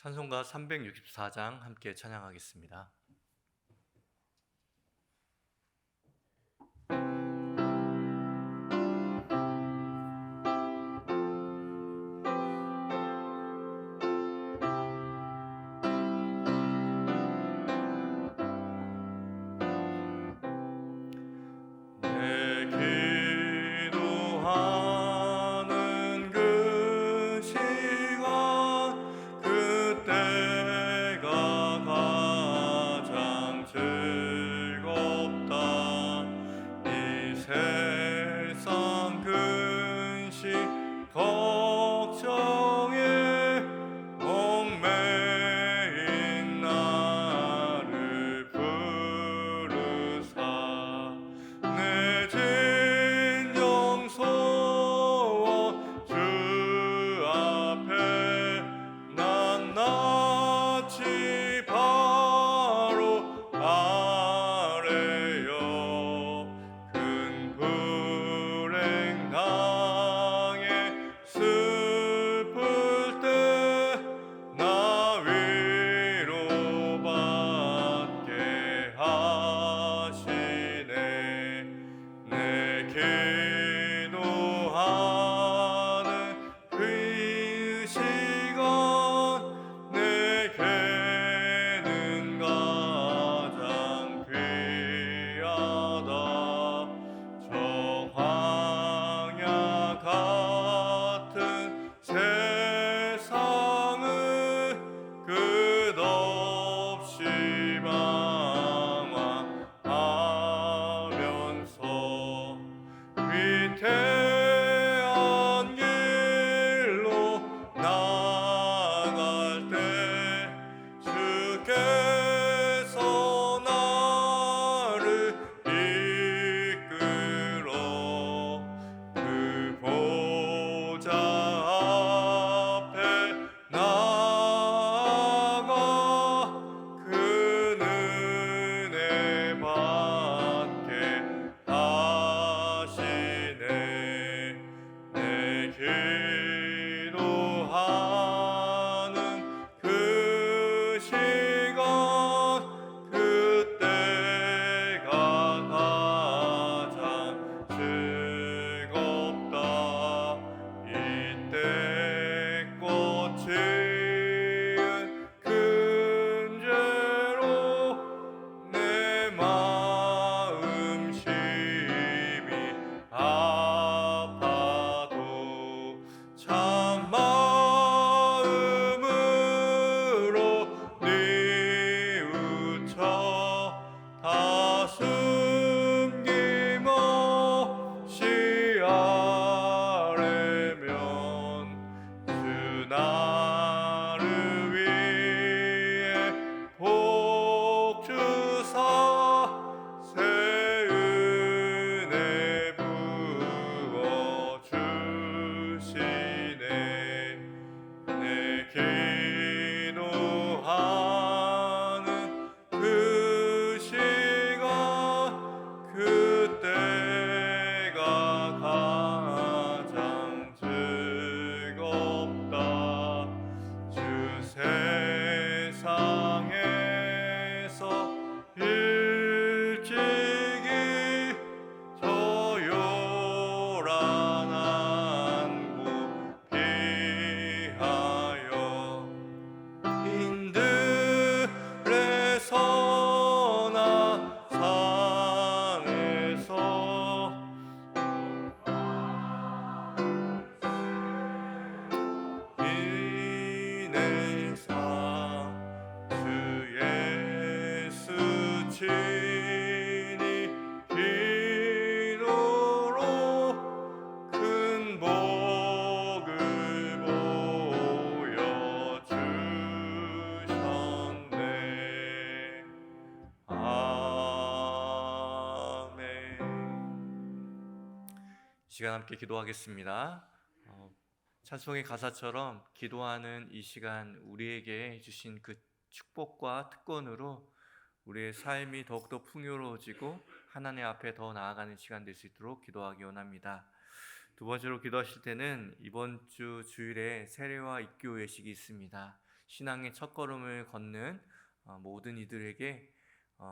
찬송가 364장 함께 찬양하겠습니다. 시간 함께 기도하겠습니다. 찬송의 가사처럼 기도하는 이 시간 우리에게 주신 그 축복과 특권으로 우리의 삶이 더욱더 풍요로워지고 하나님 앞에 더 나아가는 시간 될 수 있도록 기도하기 원합니다. 두 번째로 기도하실 때는 이번 주 주일에 세례와 입교 예식이 있습니다. 신앙의 첫걸음을 걷는 모든 이들에게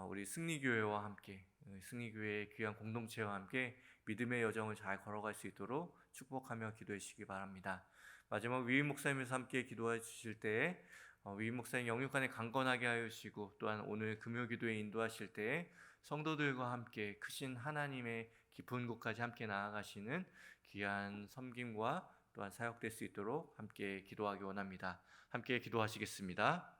우리 승리교회와 함께 승리교회의 귀한 공동체와 함께 믿음의 여정을 잘 걸어갈 수 있도록 축복하며 기도해 주시기 바랍니다. 마지막 위임 목사님께서 함께 기도해 주실 때에 위임 목사님 영육간에 강건하게 하여 주시고, 또한 오늘 금요기도에 인도하실 때에 성도들과 함께 크신 하나님의 깊은 곳까지 함께 나아가시는 귀한 섬김과 또한 사역될 수 있도록 함께 기도하기 원합니다. 함께 기도하시겠습니다.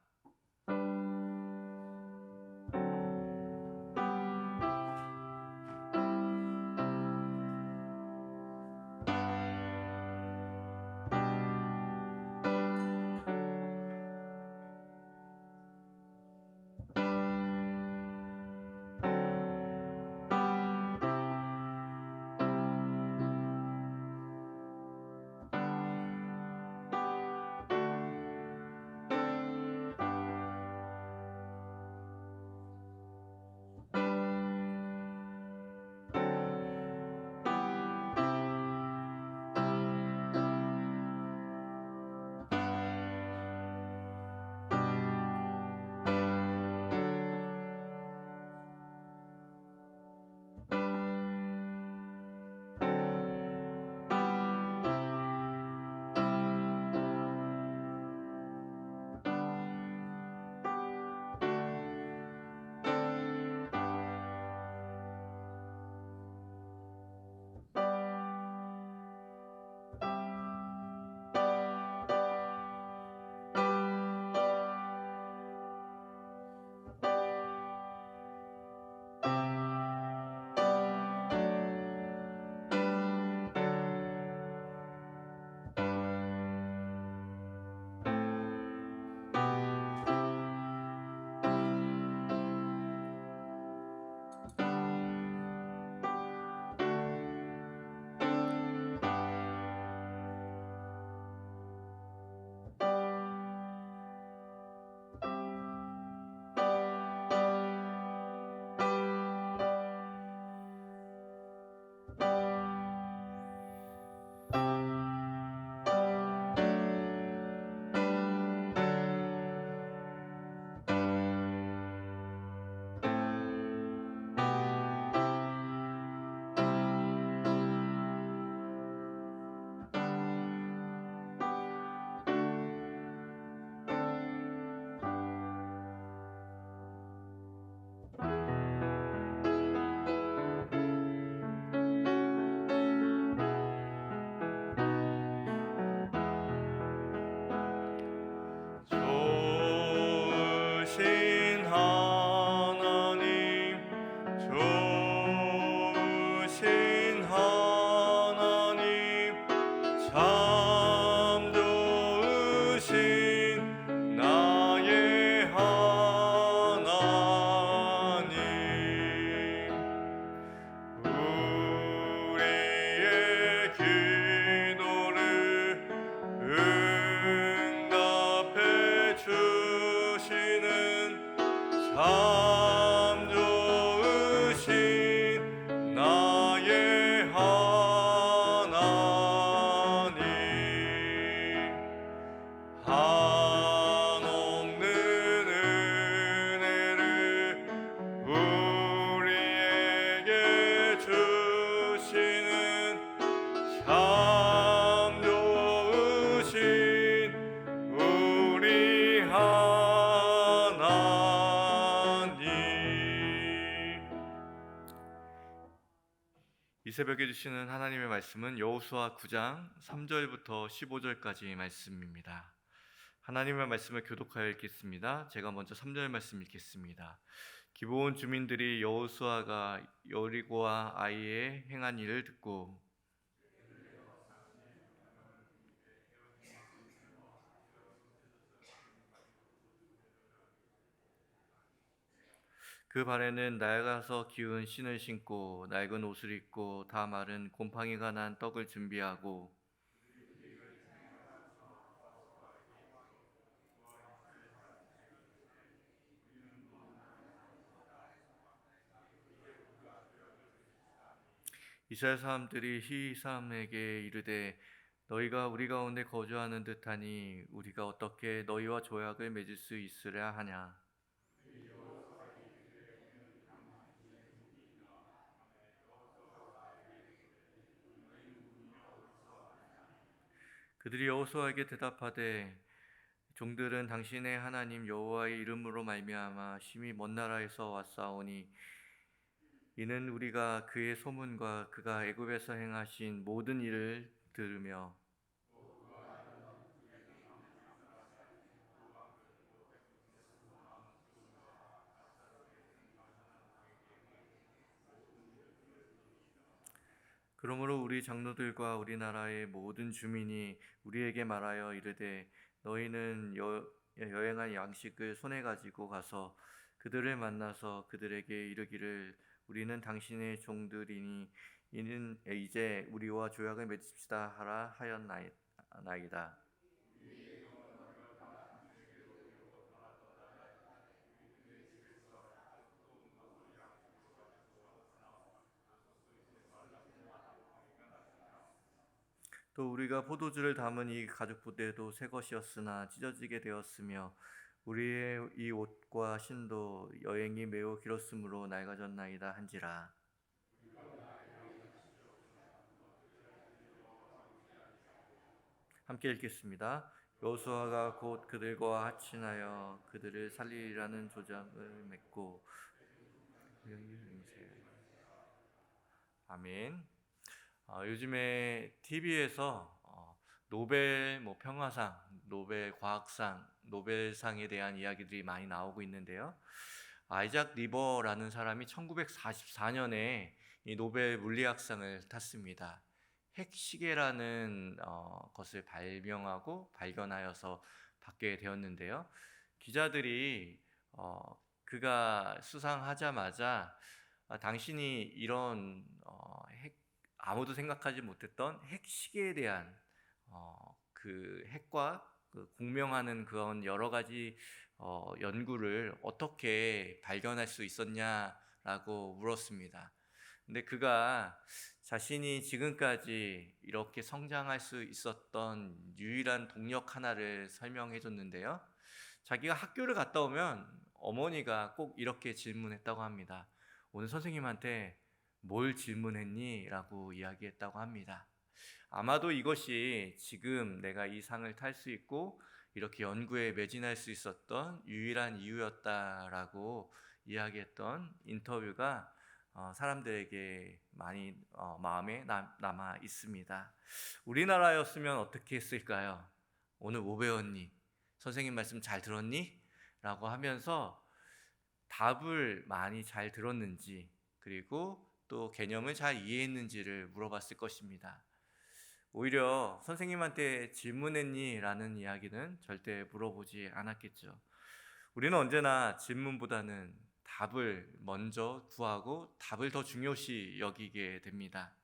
좋으신 하나님, 좋으신 하나님, 참 좋으신 나의 하나님, 우리의 기도를 응답해 주시는 참 좋으신 나의 하나님, 한없는 은혜를 우리에게 주시는 참 좋으신 우리 하나님. 이 새벽에 주시는 하나님의 말씀은 여호수아 9장 3절부터 15절까지 말씀입니다. 하나님의 말씀을 교독하여 읽겠습니다. 제가 먼저 3절 말씀 읽겠습니다. 기브온 주민들이 여호수아가 여리고와 아이에 행한 일을 듣고 그 발에는 낡아서 기운 신을 신고 낡은 옷을 입고 다 마른 곰팡이가 난 떡을 준비하고 이스라엘 사람들이 히삼에게 이르되 너희가 우리 가운데 거주하는 듯하니 우리가 어떻게 너희와 조약을 맺을 수 있으랴 하냐. 그들이 여호수아에게 대답하되 종들은 당신의 하나님 여호와의 이름으로 말미암아 심히 먼 나라에서 왔사오니 이는 우리가 그의 소문과 그가 애굽에서 행하신 모든 일을 들으며 그러므로 우리 장로들과 우리나라의 모든 주민이 우리에게 말하여 이르되 너희는 여행한 양식을 손에 가지고 가서 그들을 만나서 그들에게 이르기를 우리는 당신의 종들이니 이는 이제 우리와 조약을 맺읍시다 하라 하였나이다. 또 우리가 포도주를 담은 이 가죽 부대도 새 것이었으나 찢어지게 되었으며 우리의 이 옷과 신도 여행이 매우 길었으므로 낡아졌나이다 한지라. 함께 읽겠습니다. 여호수아가 곧 그들과 합친하여 그들을 살리라는 조약을 맺고 아멘. 요즘에 TV에서 노벨 평화상, 노벨 과학상, 노벨상에 대한 이야기들이 많이 나오고 있는데요. 아이작 리버라는 사람이 1944년에 이 노벨 물리학상을 탔습니다. 핵시계라는 것을 발명하고 발견하여서 받게 되었는데요. 기자들이 그가 수상하자마자 당신이 이런 아무도 생각하지 못했던 핵시계에 대한 그 핵과 그 공명하는 그런 여러 가지 연구를 어떻게 발견할 수 있었냐라고 물었습니다. 근데 그가 자신이 지금까지 이렇게 성장할 수 있었던 유일한 동력 하나를 설명해 줬는데요. 자기가 학교를 갔다 오면 어머니가 꼭 이렇게 질문했다고 합니다. 오늘 선생님한테 뭘 질문했니? 라고 이야기했다고 합니다. 아마도 이것이 지금 내가 이 상을 탈 수 있고 이렇게 연구에 매진할 수 있었던 유일한 이유였다라고 이야기했던 인터뷰가 사람들에게 많이 마음에 남아 있습니다. 우리나라였으면 어떻게 했을까요? 오늘 뭐 배웠니? 선생님 말씀 잘 들었니? 라고 하면서 답을 많이 잘 들었는지 그리고 또 개념을 잘 이해했는지를 물어봤을 것입니다. 오히려 선생님한테 질문했니? 라는 이야기는 절대 물어보지 않았겠죠. 우리는 언제나 질문보다는 답을 먼저 구하고 답을 더 중요시 여기게 됩니다.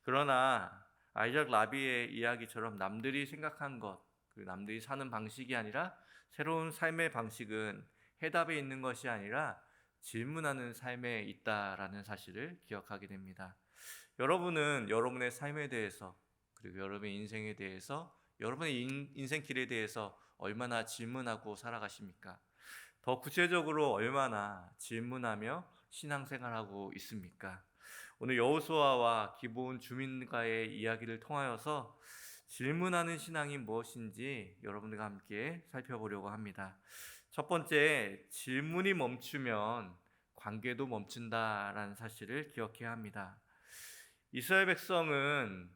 그러나 아이작 라비의 이야기처럼 남들이 생각한 것, 그 남들이 사는 방식이 아니라 새로운 삶의 방식은 해답에 있는 것이 아니라 질문하는 삶에 있다라는 사실을 기억하게 됩니다. 여러분은 여러분의 삶에 대해서 그리고 여러분의 인생에 대해서 여러분의 인생길에 대해서 얼마나 질문하고 살아가십니까? 더 구체적으로 얼마나 질문하며 신앙생활하고 있습니까? 오늘 여호수아와 기브온 주민과의 이야기를 통하여서 질문하는 신앙이 무엇인지 여러분들과 함께 살펴보려고 합니다. 첫 번째, 질문이 멈추면 관계도 멈춘다라는 사실을 기억해야 합니다. 이스라엘 백성은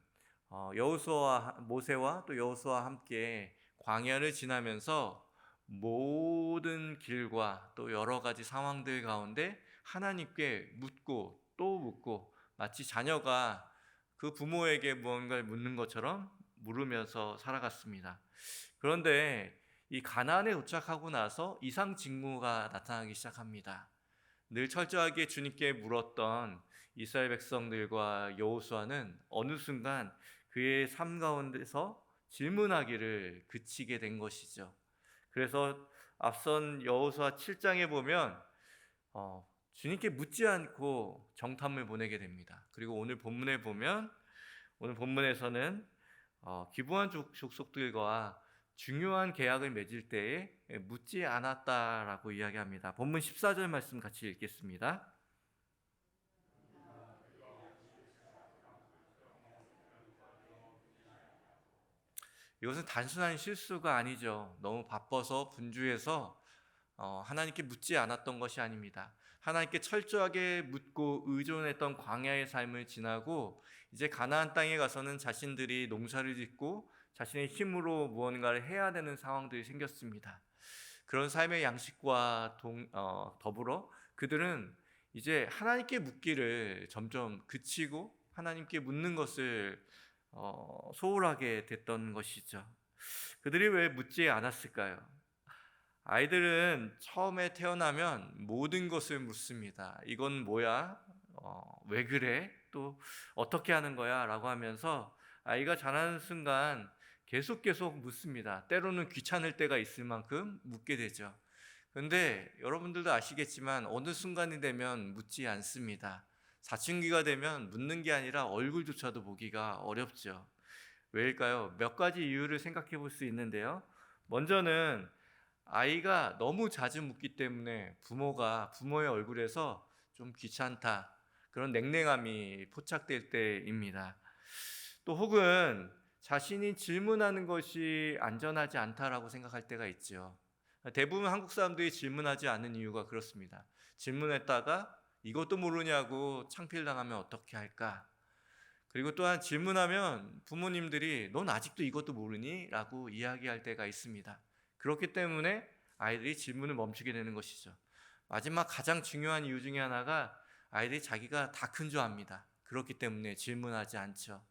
여호수아와 모세와 또 여호수아와 함께 광야를 지나면서 모든 길과 또 여러 가지 상황들 가운데 하나님께 묻고 또 묻고 마치 자녀가 그 부모에게 무언가를 묻는 것처럼 물으면서 살아갔습니다. 그런데 이 가나안에 도착하고 나서 이상 징후가 나타나기 시작합니다. 늘 철저하게 주님께 물었던 이스라엘 백성들과 여호수아는 어느 순간 그의 삶 가운데서 질문하기를 그치게 된 것이죠. 그래서 앞선 여호수아 7장에 보면 주님께 묻지 않고 정탐을 보내게 됩니다. 그리고 오늘 본문에 보면 오늘 본문에서는 기부한 족속들과 중요한 계약을 맺을 때에 묻지 않았다라고 이야기합니다. 본문 14절 말씀 같이 읽겠습니다. 이것은 단순한 실수가 아니죠. 너무 바빠서 분주해서 하나님께 묻지 않았던 것이 아닙니다. 하나님께 철저하게 묻고 의존했던 광야의 삶을 지나고 이제 가나안 땅에 가서는 자신들이 농사를 짓고 자신의 힘으로 무언가를 해야 되는 상황들이 생겼습니다. 그런 삶의 양식과 더불어 그들은 이제 하나님께 묻기를 점점 그치고 하나님께 묻는 것을 소홀하게 됐던 것이죠. 그들이 왜 묻지 않았을까요? 아이들은 처음에 태어나면 모든 것을 묻습니다. 이건 뭐야? 왜 그래? 또 어떻게 하는 거야? 라고 하면서 아이가 자라는 순간 계속 묻습니다. 때로는 귀찮을 때가 있을 만큼 묻게 되죠. 그런데 여러분들도 아시겠지만 어느 순간이 되면 묻지 않습니다. 사춘기가 되면 묻는 게 아니라 얼굴조차도 보기가 어렵죠. 왜일까요? 몇 가지 이유를 생각해 볼 수 있는데요. 먼저는 아이가 너무 자주 묻기 때문에 부모의 얼굴에서 좀 귀찮다, 그런 냉랭함이 포착될 때입니다. 또 혹은 자신이 질문하는 것이 안전하지 않다라고 생각할 때가 있죠. 대부분 한국 사람들이 질문하지 않는 이유가 그렇습니다. 질문했다가 이것도 모르냐고 창피당하면 어떻게 할까? 그리고 또한 질문하면 부모님들이 넌 아직도 이것도 모르니? 라고 이야기할 때가 있습니다. 그렇기 때문에 아이들이 질문을 멈추게 되는 것이죠. 마지막 가장 중요한 이유 중에 하나가 아이들이 자기가 다 큰 줄 압니다. 그렇기 때문에 질문하지 않죠.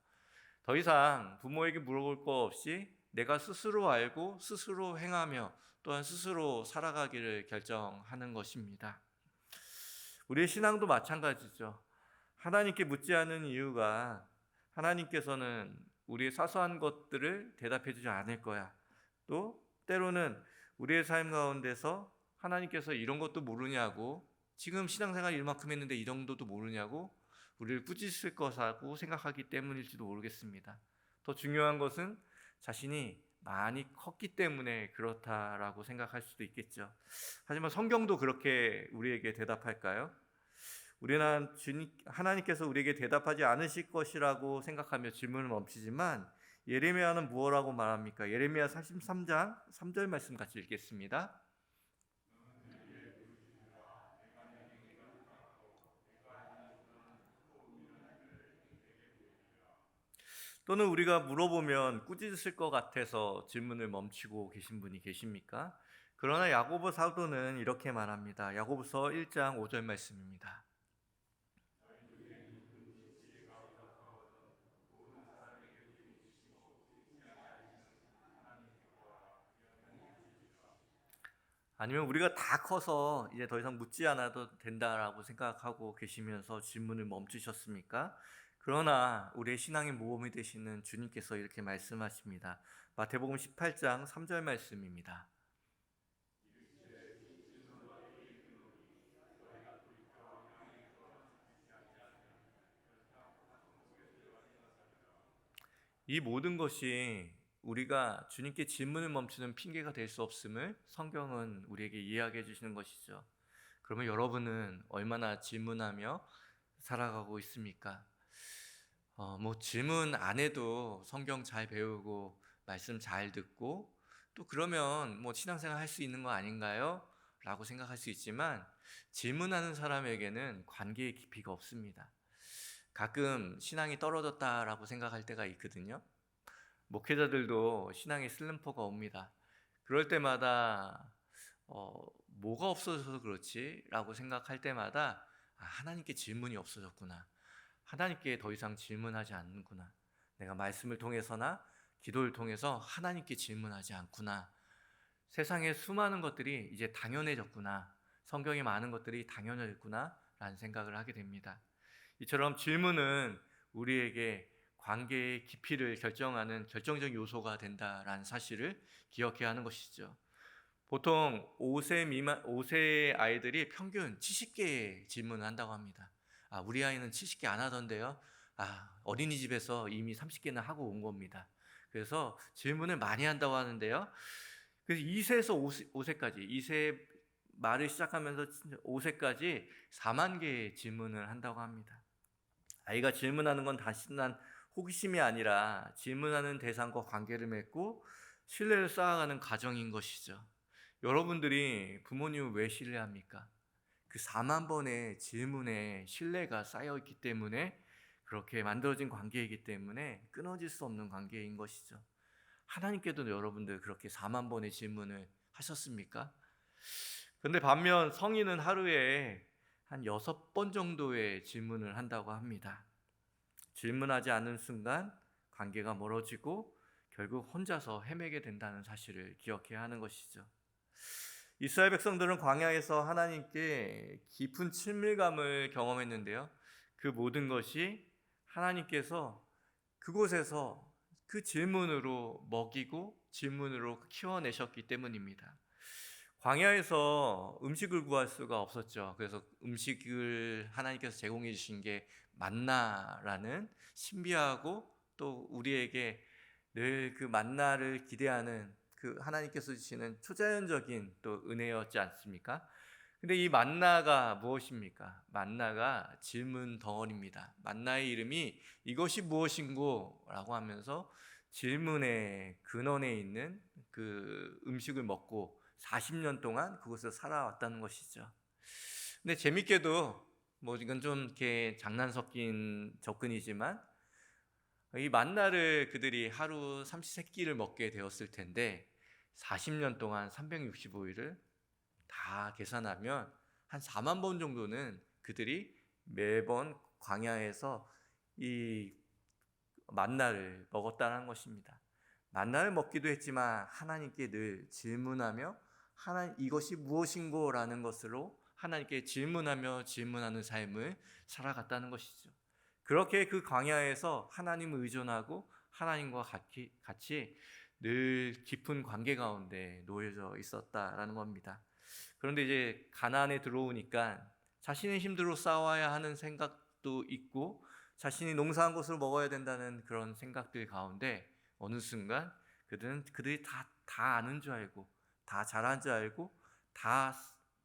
더 이상 부모에게 물어볼 거 없이 내가 스스로 알고 스스로 행하며 또한 스스로 살아가기를 결정하는 것입니다. 우리의 신앙도 마찬가지죠. 하나님께 묻지 않는 이유가 하나님께서는 우리의 사소한 것들을 대답해 주지 않을 거야. 또 때로는 우리의 삶 가운데서 하나님께서 이런 것도 모르냐고, 지금 신앙생활 이만큼 했는데 이 정도도 모르냐고 우리를 꾸짖을 것이라고 생각하기 때문일지도 모르겠습니다. 더 중요한 것은 자신이 많이 컸기 때문에 그렇다라고 생각할 수도 있겠죠. 하지만 성경도 그렇게 우리에게 대답할까요? 우리는 하나님께서 우리에게 대답하지 않으실 것이라고 생각하며 질문을 멈추지만 예레미야는 무엇라고 말합니까? 예레미야 43장 3절 말씀 같이 읽겠습니다. 또는 우리가 물어보면 꾸짖으실 것 같아서 질문을 멈추고 계신 분이 계십니까? 그러나 야고보 사도는 이렇게 말합니다. 야고보서 1장 5절 말씀입니다. 아니면 우리가 다 커서 이제 더 이상 묻지 않아도 된다라고 생각하고 계시면서 질문을 멈추셨습니까? 그러나 우리의 신앙의 모범이 되시는 주님께서 이렇게 말씀하십니다. 마태복음 18장 3절 말씀입니다. 이 모든 것이 우리가 주님께 질문을 멈추는 핑계가 될 수 없음을 성경은 우리에게 이야기해 주시는 것이죠. 그러면 여러분은 얼마나 질문하며 살아가고 있습니까? 뭐 질문 안 해도 성경 잘 배우고 말씀 잘 듣고 또 그러면 뭐 신앙생활 할 수 있는 거 아닌가요? 라고 생각할 수 있지만 질문하는 사람에게는 관계의 깊이가 없습니다. 가끔 신앙이 떨어졌다라고 생각할 때가 있거든요. 목회자들도 신앙의 슬럼프가 옵니다. 그럴 때마다 뭐가 없어져서 그렇지? 라고 생각할 때마다 하나님께 질문이 없어졌구나. 하나님께 더 이상 질문하지 않는구나. 내가 말씀을 통해서나 기도를 통해서 하나님께 질문하지 않구나. 세상에 수많은 것들이 이제 당연해졌구나. 성경에 많은 것들이 당연해졌구나. 라는 생각을 하게 됩니다. 이처럼 질문은 우리에게 관계의 깊이를 결정하는 결정적 요소가 된다라는 사실을 기억해야 하는 것이죠. 보통 5세 아이들이 평균 70개의 질문을 한다고 합니다. 우리 아이는 70개 안 하던데요. 어린이집에서 이미 30개나 하고 온 겁니다. 그래서 질문을 많이 한다고 하는데요. 그래서 2세에서 5세까지 2세 말을 시작하면서 5세까지 4만 개의 질문을 한다고 합니다. 아이가 질문하는 건 단순한 호기심이 아니라 질문하는 대상과 관계를 맺고 신뢰를 쌓아가는 과정인 것이죠. 여러분들이 부모님을 왜 신뢰합니까? 그 4만 번의 질문에 신뢰가 쌓여있기 때문에 그렇게 만들어진 관계이기 때문에 끊어질 수 없는 관계인 것이죠. 하나님께도 여러분들 그렇게 4만 번의 질문을 하셨습니까? 그런데 반면 성인은 하루에 한 6번 정도의 질문을 한다고 합니다. 질문하지 않는 순간 관계가 멀어지고 결국 혼자서 헤매게 된다는 사실을 기억해야 하는 것이죠. 이스라엘 백성들은 광야에서 하나님께 깊은 친밀감을 경험했는데요. 그 모든 것이 하나님께서 그곳에서 그 질문으로 먹이고 질문으로 키워내셨기 때문입니다. 광야에서 음식을 구할 수가 없었죠. 그래서 음식을 하나님께서 제공해 주신 게 만나라는 신비하고 또 우리에게 늘 그 만나를 기대하는 그 하나님께서 주시는 초자연적인 또 은혜였지 않습니까? 근데 이 만나가 무엇입니까? 만나가 질문 덩어리입니다. 만나의 이름이 이것이 무엇인고? 라고 하면서 질문의 근원에 있는 그 음식을 먹고 40년 동안 그곳에서 살아왔다는 것이죠. 근데 재밌게도 뭐 이건 좀 이렇게 장난 섞인 접근이지만 이 만나를 그들이 하루 삼시세끼를 먹게 되었을 텐데 40년 동안 365일을 다 계산하면 한 4만 번 정도는 그들이 매번 광야에서 이 만나를 먹었다는 것입니다. 만나를 먹기도 했지만 하나님께 늘 질문하며 하나님 이것이 무엇인고라는 것으로 하나님께 질문하는 삶을 살아갔다는 것이죠. 그렇게 그 광야에서 하나님을 의존하고 하나님과 같이 늘 깊은 관계 가운데 놓여져 있었다라는 겁니다. 그런데 이제 가나안에 들어오니까 자신의 힘으로 싸워야 하는 생각도 있고 자신이 농사한 것으로 먹어야 된다는 그런 생각들 가운데 어느 순간 그들이 다 아는 줄 알고 다 잘한 줄 알고 다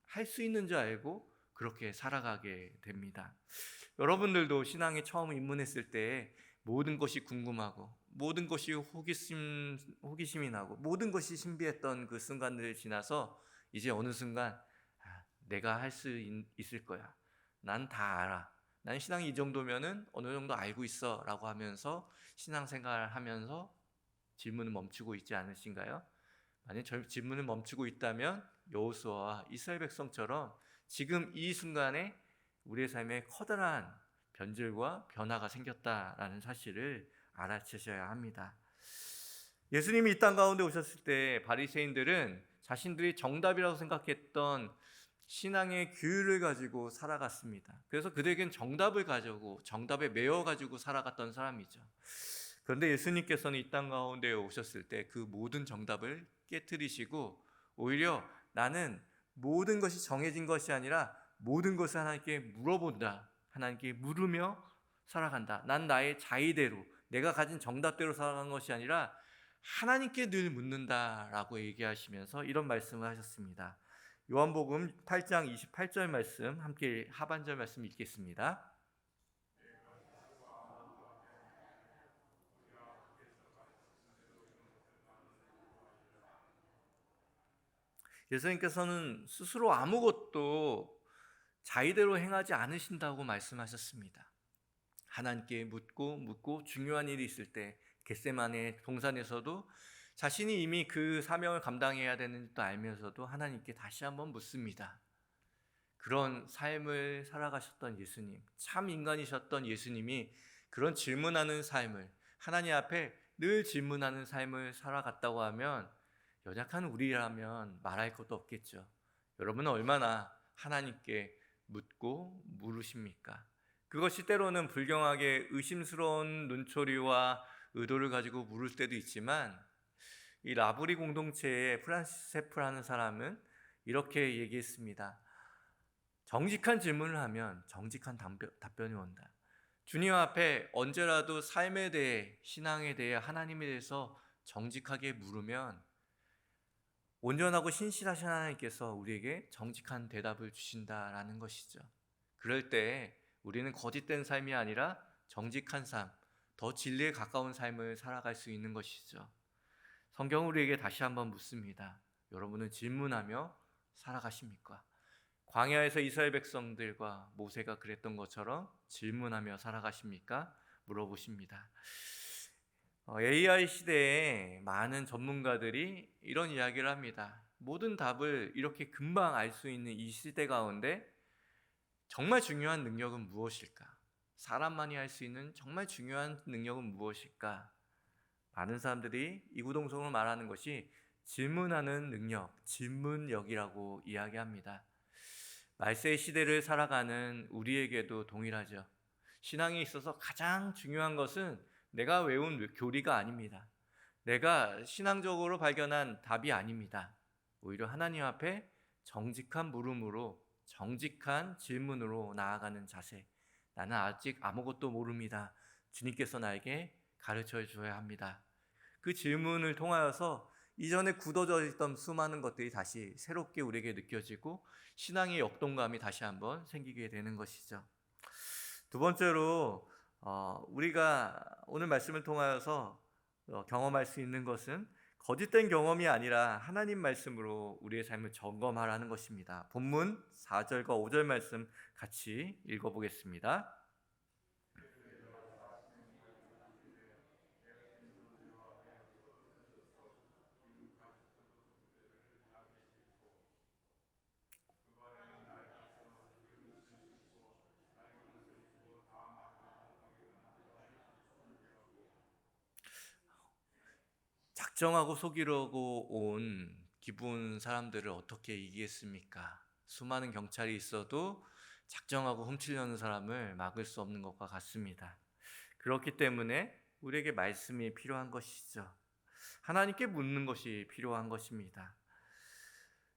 할 수 있는 줄 알고 그렇게 살아가게 됩니다. 여러분들도 신앙에 처음 입문했을 때 모든 것이 궁금하고 모든 것이 호기심이 나고 모든 것이 신비했던 그 순간들을 지나서 이제 어느 순간 내가 할 수 있을 거야. 난 다 알아. 난 신앙이 이 정도면은 어느 정도 알고 있어 라고 하면서 신앙생활을 하면서 질문을 멈추고 있지 않으신가요? 만약 질문을 멈추고 있다면 여호수아와 이스라엘 백성처럼 지금 이 순간에 우리의 삶에 커다란 변질과 변화가 생겼다라는 사실을 알아채셔야 합니다. 예수님이 이 땅 가운데 오셨을 때 바리새인들은 자신들이 정답이라고 생각했던 신앙의 규율을 가지고 살아갔습니다. 그래서 그들에겐 정답에 매여 가지고 살아갔던 사람이죠. 그런데 예수님께서는 이 땅 가운데 오셨을 때 그 모든 정답을 깨뜨리시고 오히려 나는 모든 것이 정해진 것이 아니라 모든 것을 하나님께 물어본다. 하나님께 물으며 살아간다. 난 나의 자의대로 내가 가진 정답대로 살아가는 것이 아니라 하나님께 늘 묻는다라고 얘기하시면서 이런 말씀을 하셨습니다. 요한복음 8장 28절 말씀 함께 하반절 말씀 읽겠습니다. 예수님께서는 스스로 아무것도 자의대로 행하지 않으신다고 말씀하셨습니다. 하나님께 묻고 중요한 일이 있을 때 겟세마네 동산에서도 자신이 이미 그 사명을 감당해야 되는 것도 알면서도 하나님께 다시 한번 묻습니다. 그런 삶을 살아가셨던 예수님, 참 인간이셨던 예수님이 그런 질문하는 삶을 하나님 앞에 늘 질문하는 삶을 살아갔다고 하면 연약한 우리라면 말할 것도 없겠죠. 여러분은 얼마나 하나님께 묻고 물으십니까? 그것이 때로는 불경하게 의심스러운 눈초리와 의도를 가지고 물을 때도 있지만 이 라브리 공동체의 프란시스 세프라는 사람은 이렇게 얘기했습니다. 정직한 질문을 하면 정직한 답변이 온다. 주님 앞에 언제라도 삶에 대해, 신앙에 대해, 하나님에 대해서 정직하게 물으면 온전하고 신실하신 하나님께서 우리에게 정직한 대답을 주신다라는 것이죠. 그럴 때 우리는 거짓된 삶이 아니라 정직한 삶, 더 진리에 가까운 삶을 살아갈 수 있는 것이죠. 성경은 우리에게 다시 한번 묻습니다. 여러분은 질문하며 살아가십니까? 광야에서 이스라엘 백성들과 모세가 그랬던 것처럼 질문하며 살아가십니까? 물어보십니다. AI 시대에 많은 전문가들이 이런 이야기를 합니다. 모든 답을 이렇게 금방 알 수 있는 이 시대 가운데 정말 중요한 능력은 무엇일까? 사람만이 할 수 있는 정말 중요한 능력은 무엇일까? 많은 사람들이 이구동성으로 말하는 것이 질문하는 능력, 질문력이라고 이야기합니다. 말세의 시대를 살아가는 우리에게도 동일하죠. 신앙에 있어서 가장 중요한 것은 내가 외운 교리가 아닙니다. 내가 신앙적으로 발견한 답이 아닙니다. 오히려 하나님 앞에 정직한 물음으로, 정직한 질문으로 나아가는 자세. 나는 아직 아무것도 모릅니다. 주님께서 나에게 가르쳐 줘야 합니다. 그 질문을 통하여서 이전에 굳어져 있던 수많은 것들이 다시 새롭게 우리에게 느껴지고 신앙의 역동감이 다시 한번 생기게 되는 것이죠. 두 번째로 우리가 오늘 말씀을 통하여서 경험할 수 있는 것은 거짓된 경험이 아니라 하나님 말씀으로 우리의 삶을 점검하라는 것입니다. 본문 4절과 5절 말씀 같이 읽어보겠습니다. 작정하고 속이려고 온 기분 사람들을 어떻게 이기겠습니까? 수많은 경찰이 있어도 작정하고 훔치려는 사람을 막을 수 없는 것과 같습니다. 그렇기 때문에 우리에게 말씀이 필요한 것이죠. 하나님께 묻는 것이 필요한 것입니다.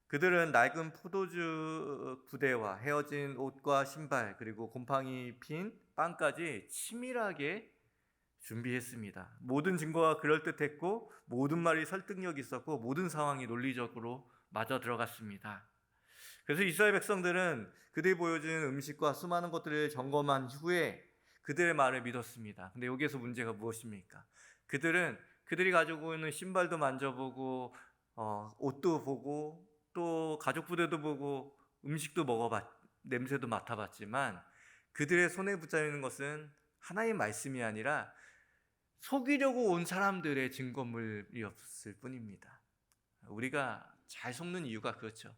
그들은 낡은 포도주 부대와 헤어진 옷과 신발 그리고 곰팡이 핀 빵까지 치밀하게 준비했습니다. 모든 증거가 그럴듯했고 모든 말이 설득력 있었고 모든 상황이 논리적으로 맞아 들어갔습니다. 그래서 이스라엘 백성들은 그들이 보여주는 음식과 수많은 것들을 점검한 후에 그들의 말을 믿었습니다. 근데 여기에서 문제가 무엇입니까? 그들이 가지고 있는 신발도 만져보고 옷도 보고 또 가족 부대도 보고 음식도 냄새도 맡아봤지만 그들의 손에 붙잡는 것은 하나의 말씀이 아니라 속이려고 온 사람들의 증거물이었을 뿐입니다. 우리가 잘 속는 이유가 그렇죠.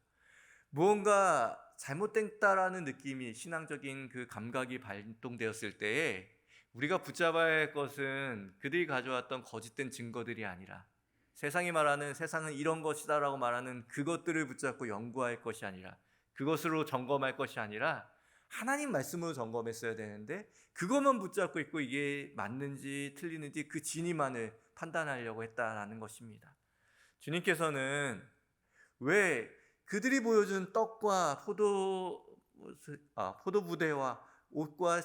무언가 잘못됐다라는 느낌이 신앙적인 그 감각이 발동되었을 때에 우리가 붙잡아야 할 것은 그들이 가져왔던 거짓된 증거들이 아니라 세상이 말하는 세상은 이런 것이다라고 말하는 그것들을 붙잡고 연구할 것이 아니라 그것으로 점검할 것이 아니라 하나님 말씀으로 점검했어야 되는데 그것만 붙잡고 있고 이게 맞는지 틀리는지 그 진위만을 판단하려고 했다라는 것입니다. 주님께서는 왜 그들이 보여준 떡과 포도부대와 옷과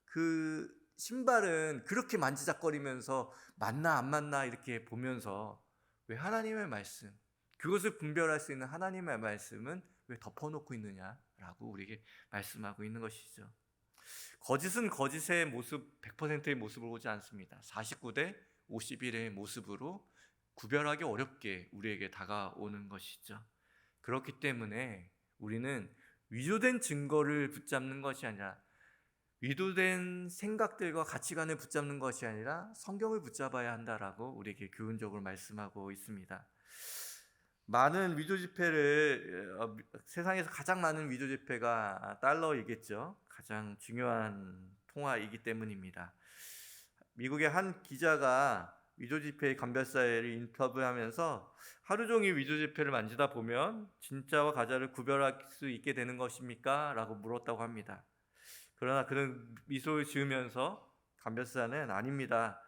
그 신발은 그렇게 만지작거리면서 맞나 안 맞나 이렇게 보면서 왜 하나님의 말씀, 그것을 분별할 수 있는 하나님의 말씀은 왜 덮어놓고 있느냐라고 우리에게 말씀하고 있는 것이죠. 거짓은 거짓의 모습 100%의 모습을 보지 않습니다. 49대 51의 모습으로 구별하기 어렵게 우리에게 다가오는 것이죠. 그렇기 때문에 우리는 위조된 증거를 붙잡는 것이 아니라 위조된 생각들과 가치관을 붙잡는 것이 아니라 성경을 붙잡아야 한다라고 우리에게 교훈적으로 말씀하고 있습니다. 많은 위조 지폐를 세상에서 가장 많은 위조 지폐가 달러이겠죠. 가장 중요한 통화이기 때문입니다. 미국의 한 기자가 위조 지폐의 감별사를 인터뷰하면서 하루 종일 위조 지폐를 만지다 보면 진짜와 가짜를 구별할 수 있게 되는 것입니까? 라고 물었다고 합니다. 그러나 그는 미소를 지으면서 감별사는 아닙니다.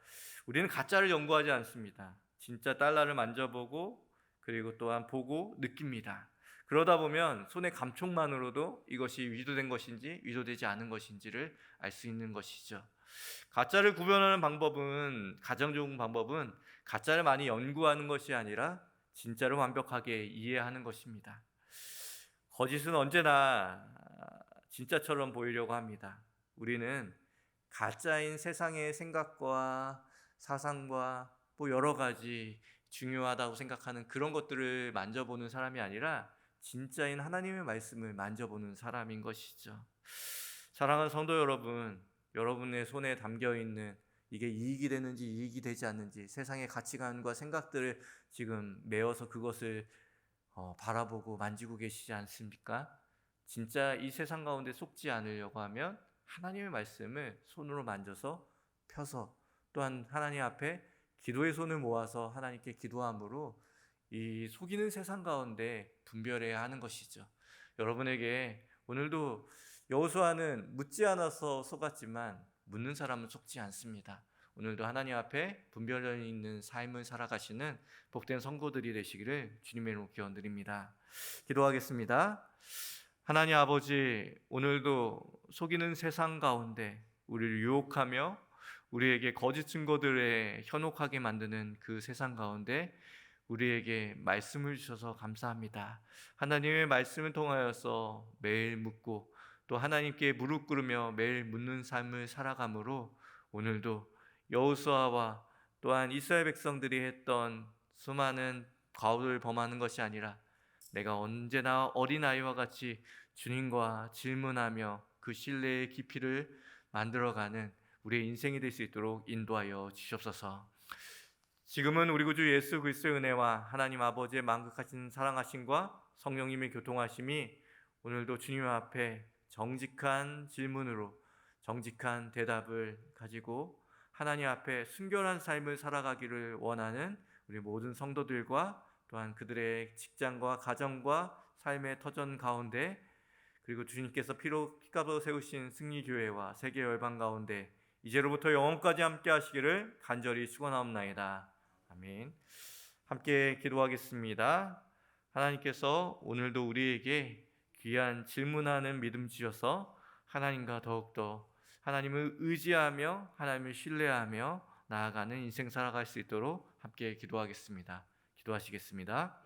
우리는 가짜를 연구하지 않습니다. 진짜 달러를 만져보고 그리고 또한 보고 느낍니다. 그러다 보면 손의 감촉만으로도 이것이 위조된 것인지 위조되지 않은 것인지를 알 수 있는 것이죠. 가짜를 구별하는 방법은, 가장 좋은 방법은 가짜를 많이 연구하는 것이 아니라 진짜를 완벽하게 이해하는 것입니다. 거짓은 언제나 진짜처럼 보이려고 합니다. 우리는 가짜인 세상의 생각과 사상과 여러 가지 중요하다고 생각하는 그런 것들을 만져보는 사람이 아니라 진짜인 하나님의 말씀을 만져보는 사람인 것이죠. 사랑하는 성도 여러분, 여러분의 손에 담겨 있는 이게 이익이 되는지 이익이 되지 않는지, 세상의 가치관과 생각들을 지금 메어서 그것을 바라보고 만지고 계시지 않습니까? 진짜 이 세상 가운데 속지 않으려고 하면 하나님의 말씀을 손으로 만져서 펴서, 또한 하나님 앞에 기도의 손을 모아서 하나님께 기도함으로 이 속이는 세상 가운데 분별해야 하는 것이죠. 여러분에게 오늘도 여호수아는 묻지 않아서 속았지만 묻는 사람은 속지 않습니다. 오늘도 하나님 앞에 분별력 있는 삶을 살아가시는 복된 성도들이 되시기를 주님의 이름으로 기원드립니다. 기도하겠습니다. 하나님 아버지, 오늘도 속이는 세상 가운데 우리를 유혹하며 우리에게 거짓 증거들에 현혹하게 만드는 그 세상 가운데 우리에게 말씀을 주셔서 감사합니다. 하나님의 말씀을 통하여서 매일 묻고 또 하나님께 무릎 꿇으며 매일 묻는 삶을 살아가므로 오늘도 여호수아와 또한 이스라엘 백성들이 했던 수많은 과오를 범하는 것이 아니라 내가 언제나 어린아이와 같이 주님과 질문하며 그 신뢰의 깊이를 만들어가는 우리의 인생이 될 수 있도록 인도하여 주시옵소서. 지금은 우리 구주 예수 그리스도의 은혜와 하나님 아버지의 만극하신 사랑하심과 성령님의 교통하심이 오늘도 주님 앞에 정직한 질문으로 정직한 대답을 가지고 하나님 앞에 순결한 삶을 살아가기를 원하는 우리 모든 성도들과 또한 그들의 직장과 가정과 삶의 터전 가운데, 그리고 주님께서 피값으로 세우신 승리교회와 세계 열방 가운데 이제로부터 영원까지 함께 하시기를 간절히 축원하옵나이다. 아멘. 함께 기도하겠습니다. 하나님께서 오늘도 우리에게 귀한 질문하는 믿음 주셔서 하나님과 더욱더 하나님을 의지하며 하나님을 신뢰하며 나아가는 인생 살아갈 수 있도록 함께 기도하겠습니다. 기도하시겠습니다.